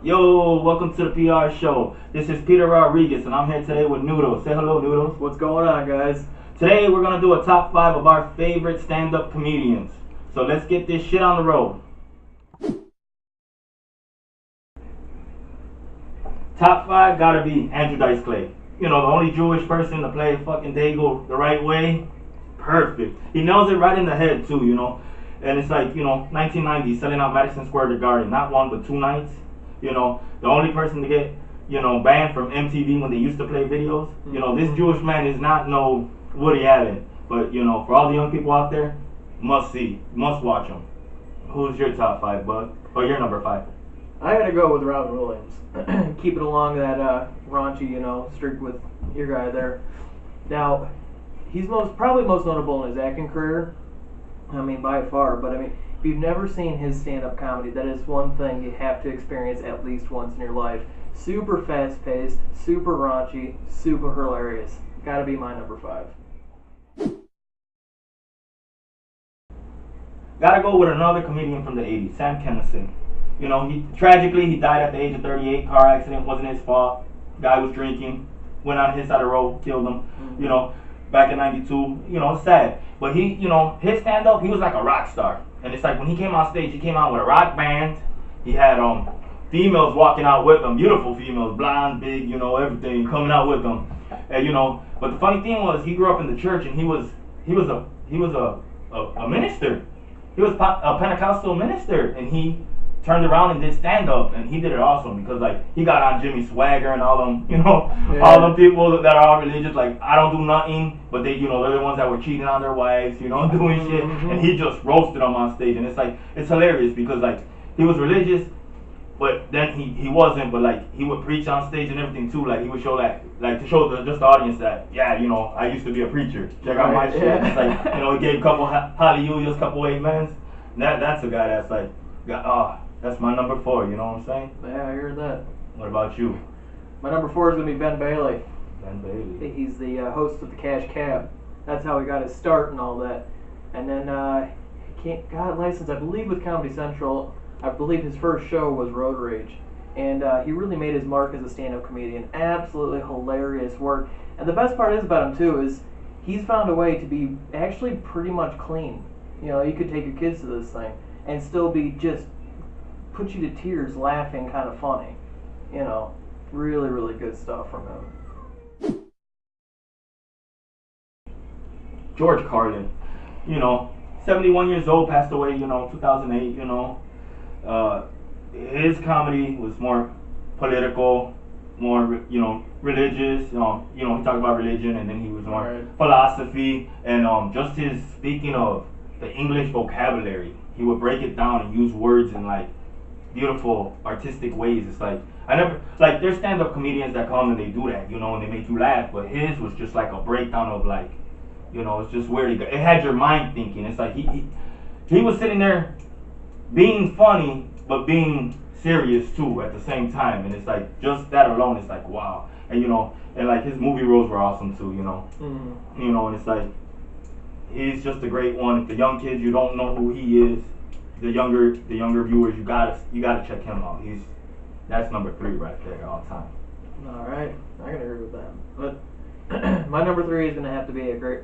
Yo, welcome to the PR show. This is Peter Rodriguez, and I'm here today with Noodles. Say hello, Noodles. What's going on, guys? Today, we're going to do a top 5 of our favorite stand-up comedians. So let's get this shit on the road. Top 5 gotta be Andrew Dice Clay. You know, the only Jewish person to play fucking Dago the right way. Perfect. He nails it right in the head, too, you know. And it's like, 1990, selling out Madison Square Garden. Not one, but 2 nights. You know, the only person to get, banned from MTV when they used to play videos. You know, this Jewish man is not no Woody Allen. But, for all the young people out there, must see, must watch him. Who's your top 5, bud? Or your number 5? I gotta go with Robin Williams. Keep it along that raunchy, streak with your guy there. Now, he's probably most notable in his acting career. I mean, by far. But I mean, if you've never seen his stand-up comedy, that is one thing you have to experience at least once in your life. Super fast-paced, super raunchy, super hilarious. Gotta be my number 5. Gotta go with another comedian from the 80s, Sam Kinison. He tragically died at the age of 38. Car accident, wasn't his fault. Guy was drinking, went on his side of the road, killed him. Back in '92. It's sad. But he, his stand-up, he was like a rock star. And it's like when he came on stage, he came out with a rock band. He had females walking out with him, beautiful females, blonde, big, everything coming out with him. And but the funny thing was, he grew up in the church, and he was a minister. He was a Pentecostal minister, and he turned around and did stand up, and he did it awesome because he got on Jimmy Swagger and all them, all them people that are all religious, like I don't do nothing, but they, they're the ones that were cheating on their wives, doing shit, and he just roasted them on stage, and it's hilarious because he was religious, but then he wasn't, but he would preach on stage and everything too, he would show to show the audience that I used to be a preacher, check out my shit. It's he gave a couple hallelujahs, couple amens. That's a guy that's that's my number 4, you know what I'm saying? Yeah, I heard that. What about you? My number 4 is going to be Ben Bailey. Ben Bailey. He's the host of the Cash Cab. That's how he got his start and all that. And then he got licensed, I believe, with Comedy Central. I believe his first show was Road Rage. And he really made his mark as a stand-up comedian. Absolutely hilarious work. And the best part is about him, too, is he's found a way to be actually pretty much clean. You could take your kids to this thing and still be just put you to tears laughing, kind of funny. Really, really good stuff from him. George Carlin, 71 years old, passed away, 2008, his comedy was more political, more, religious, he talked about religion, and then he was more philosophy, and just his speaking of the English vocabulary, he would break it down and use words in beautiful artistic ways. It's there's stand-up comedians that come and they do that, and they make you laugh, but his was just a breakdown of it's just weird. It had your mind thinking. It's he was sitting there being funny but being serious too at the same time, and it's just that alone, it's wow. And and his movie roles were awesome too, and it's he's just a great one. The young kids, you don't know who he is. The younger viewers, you gotta check him out. That's number 3 right there all time. All right, I can agree with that. But my number 3 is gonna have to be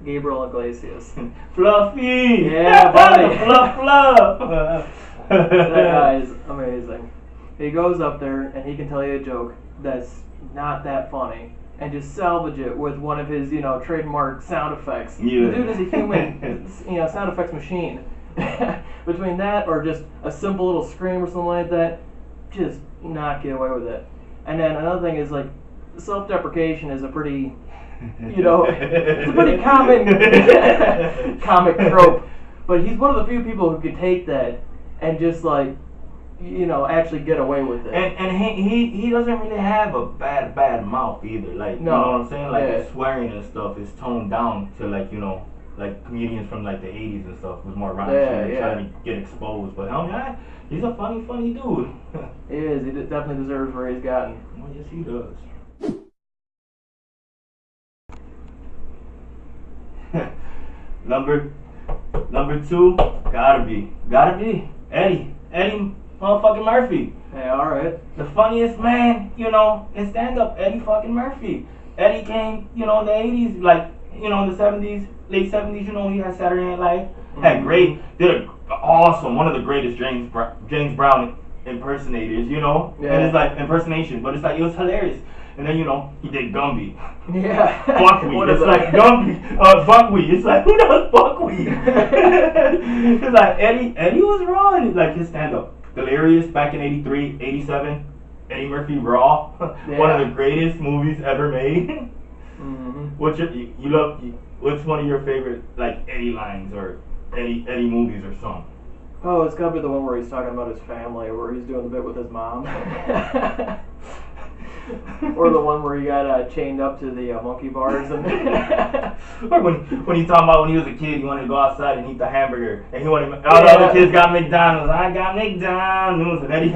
Gabriel Iglesias. Fluffy. Yeah, buddy. Fluff. That guy is amazing. He goes up there and he can tell you a joke that's not that funny and just salvage it with one of his trademark sound effects. Yeah. The dude is a human sound effects machine. Between that or just a simple little scream or something like that, just not get away with it. And then another thing is self-deprecation is a pretty, it's a pretty common comic trope. But he's one of the few people who could take that and just actually get away with it. And he doesn't really have a bad mouth either. No. You know what I'm saying? His swearing and stuff is toned down to comedians from the 80s and stuff was more raunchy, trying to get exposed. But he's a funny dude. He is. He definitely deserves where he's gotten. Well, yes, he does. number 2, gotta be Eddie Motherfucking Murphy. Yeah, alright. The funniest man, you know, in stand-up, Eddie fucking Murphy. Eddie came, you know, in the 80s, like, you know, in the 70s, late 70s, you know, he had Saturday Night Live. Had did a awesome, one of the greatest James Brown impersonators, you know? Yeah. And it's like, impersonation, but it's like, it was hilarious. And then, you know, he did Gumby. Yeah. Buckwheat. It's like Gumby. Buckwheat. It's like, who does buckwheat? It's like, Eddie was raw in like his stand-up. Delirious back in 83, 87. Eddie Murphy Raw. One of the greatest movies ever made. Mm-hmm. What's one of your favorite, like, Eddie lines or Eddie movies or songs? Oh, it's gotta be the one where he's talking about his family, where he's doing the bit with his mom. Or the one where he got chained up to the monkey bars. And or when he talking about when he was a kid, he wanted to go outside and eat the hamburger, and all the other kids got McDonald's. I got McDonald's, and then he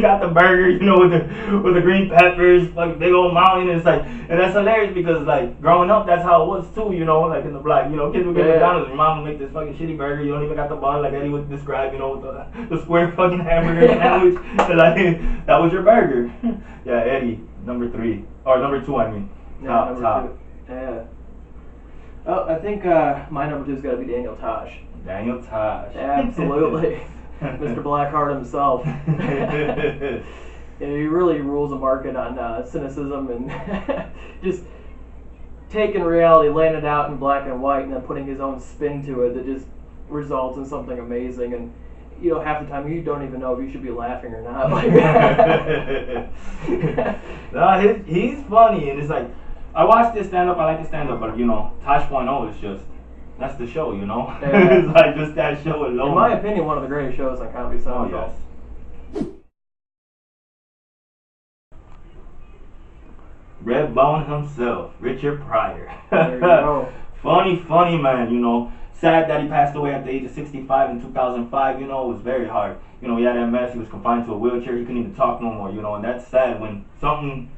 got the burger, you know, with the green peppers, like big old mountain. And it's like, and that's hilarious because like growing up, that's how it was too, you know, like in the black, you know, kids would get McDonald's, and mom would make this fucking shitty burger. You don't even got the bun, like Eddie would describe, you know, with the square fucking hamburger sandwich. Like that was your burger. Yeah, Eddie, number 3 or number 2, I mean. Yeah, number 2. Yeah. Oh, I think my number 2's got to be Daniel Tosh. Daniel Tosh. Absolutely. Mr. Blackheart himself. Yeah, he really rules the market on cynicism and just taking reality, laying it out in black and white, and then putting his own spin to it that just results in something amazing. And you know, half the time you don't even know if you should be laughing or not. Like, no, he's funny, and it's like, I watch this stand-up, I like the stand-up, but, you know, Tosh.0 is just, that's the show, you know? Yeah. It's like, just that show alone. In my opinion, one of the greatest shows on Comedy Central. Oh, yes. Red Bone himself, Richard Pryor. There you go. Funny man, you know. Sad that he passed away at the age of 65 in 2005, you know, it was very hard. You know, he had MS, he was confined to a wheelchair, he couldn't even talk no more, you know, and that's sad when something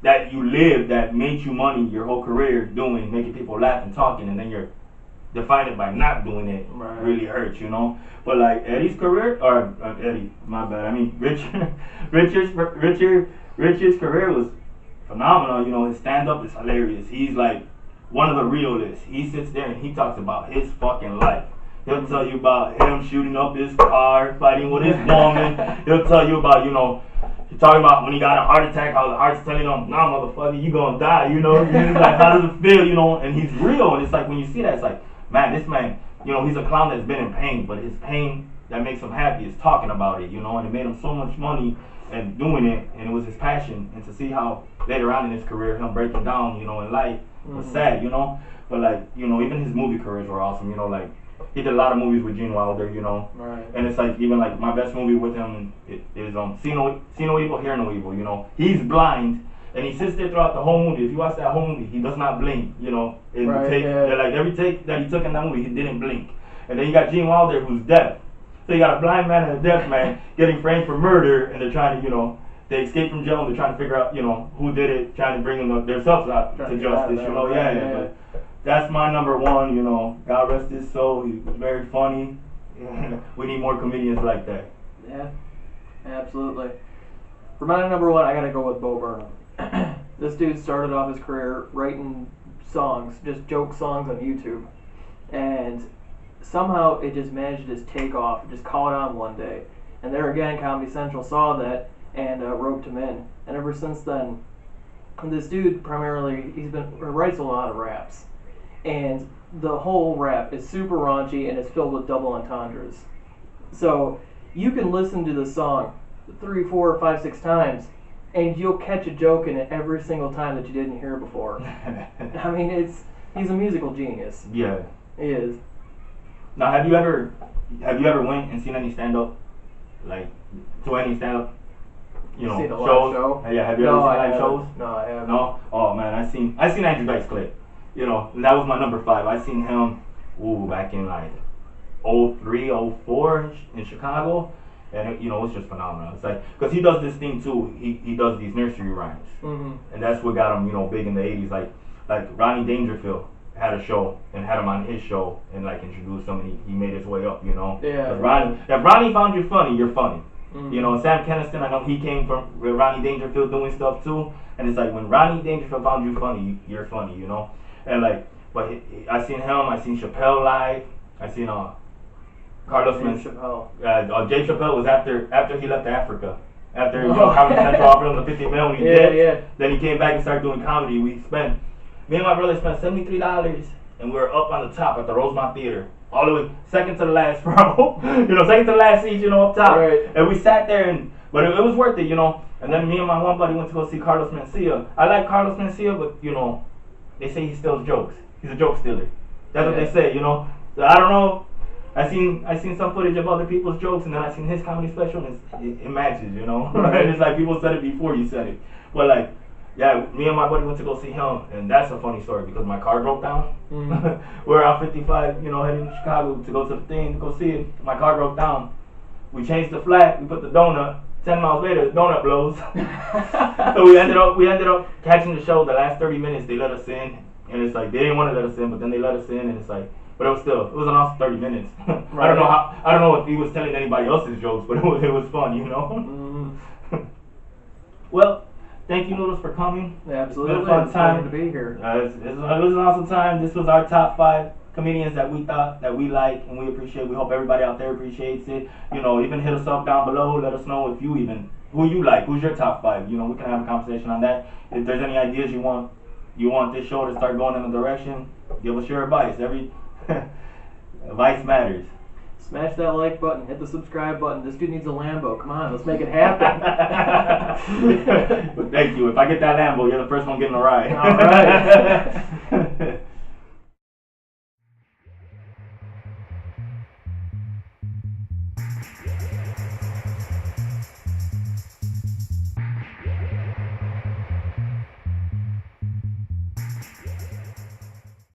that you lived that made you money your whole career doing, making people laugh and talking, and then you're defined by not doing it, right. Really hurts, you know. But like Eddie's career, or Eddie, my bad, I mean Richard's career was phenomenal, you know, his stand-up is hilarious. He's like one of the realists. He sits there and he talks about his fucking life. He'll tell you about him shooting up his car, fighting with his woman. He'll tell you about, you know, he's talking about when he got a heart attack, how the heart's telling him, nah, motherfucker, you gonna die, you know. He's like, how does it feel, you know? And he's real. And it's like, when you see that, it's like, man, this man, you know, he's a clown that's been in pain, but his pain that makes him happy is talking about it, you know, and it made him so much money and doing it, and it was his passion. And to see how later on in his career, him breaking down, you know, in life, was sad, you know. But like, you know, even his movie careers were awesome, you know, like he did a lot of movies with Gene Wilder, you know. Right. And it's like, even like my best movie with him is See No Evil, Hear No Evil, you know. He's blind and he sits there throughout the whole movie. If you watch that whole movie, he does not blink, you know. And right, yeah. Like every take that he took in that movie, he didn't blink. And then you got Gene Wilder, who's deaf. So you got a blind man and a deaf man getting framed for murder, and they're trying to, you know, they escape from jail and they're trying to figure out, you know, who did it, trying to bring them themselves out to justice, you know. Yeah. But that's my number 1, you know. God rest his soul. He was very funny. We need more comedians like that. Yeah, absolutely. For my number 1, I gotta go with Bo Burnham. This dude started off his career writing songs, just joke songs on YouTube, and somehow it just managed to just take off, just caught on one day. And there again, Comedy Central saw that and roped him in. And ever since then, this dude primarily, writes a lot of raps. And the whole rap is super raunchy and it's filled with double entendres. So you can listen to the song 3, 4, 5, 6 times and you'll catch a joke in it every single time that you didn't hear before. I mean, he's a musical genius. Yeah. He is. Now, have you ever went and seen any stand-up, like, to any stand-up, you know, shows? Show? Yeah, have you ever seen live shows? No, I haven't. No? Oh, man, I seen Andrew Dice Clay, you know, and that was my number 5. I seen him, back in, like, 03, 04 in Chicago, and, you know, it's just phenomenal. It's like, because he does this thing, too. He does these nursery rhymes, and that's what got him, you know, big in the 80s. Like Ronnie Dangerfield had a show and had him on his show and like introduced him, and he made his way up, you know. Yeah. If Ronnie found you funny, you're funny. You know, Sam Kinison, I know he came from with Ronnie Dangerfield doing stuff too, and it's like when Ronnie Dangerfield found you funny, you're funny, you know, and like, but I seen him, I seen Chappelle live, I seen Carlos Mencia. Jay Chappelle was after he left Africa. After Comedy Central offered him the 50 mil when he did, then he came back and started doing comedy. Me and my brother spent $73, and we were up on the top at the Rosemont Theater, all the way second to the last row, you know, second to the last seat, you know, up top. Right. And we sat there, but it was worth it, you know. And then me and my one buddy went to go see Carlos Mencia. I like Carlos Mencia, but you know, they say he steals jokes. He's a joke stealer. That's what they say, you know. So I don't know. I seen some footage of other people's jokes, and then I seen his comedy special, and it matches, you know. And it's like people said it before you said it. But like, yeah, me and my buddy went to go see him, and that's a funny story because my car broke down. We're on 55, you know, heading to Chicago to go to the thing, to go see it. My car broke down. We changed the flat, we put the donut. 10 miles later, the donut blows. So we ended up catching the show. The last 30 minutes, they let us in, and it's like they didn't want to let us in, but then they let us in, and it's like. But it was an awesome 30 minutes. Right. I don't know if he was telling anybody else's jokes, but it was fun, you know. Well, thank you, Noodles, for coming. Absolutely, it's been a fun time to be here. It was an awesome time. This was our top 5 comedians that we thought that we like and we appreciate. We hope everybody out there appreciates it. You know, even hit us up down below. Let us know who you like. Who's your top 5? You know, we can have a conversation on that. If there's any ideas you want this show to start going in a direction, give us your advice. Advice matters. Smash that like button, hit the subscribe button. This dude needs a Lambo. Come on, let's make it happen. But thank you. If I get that Lambo, you're the first one getting a ride. All right.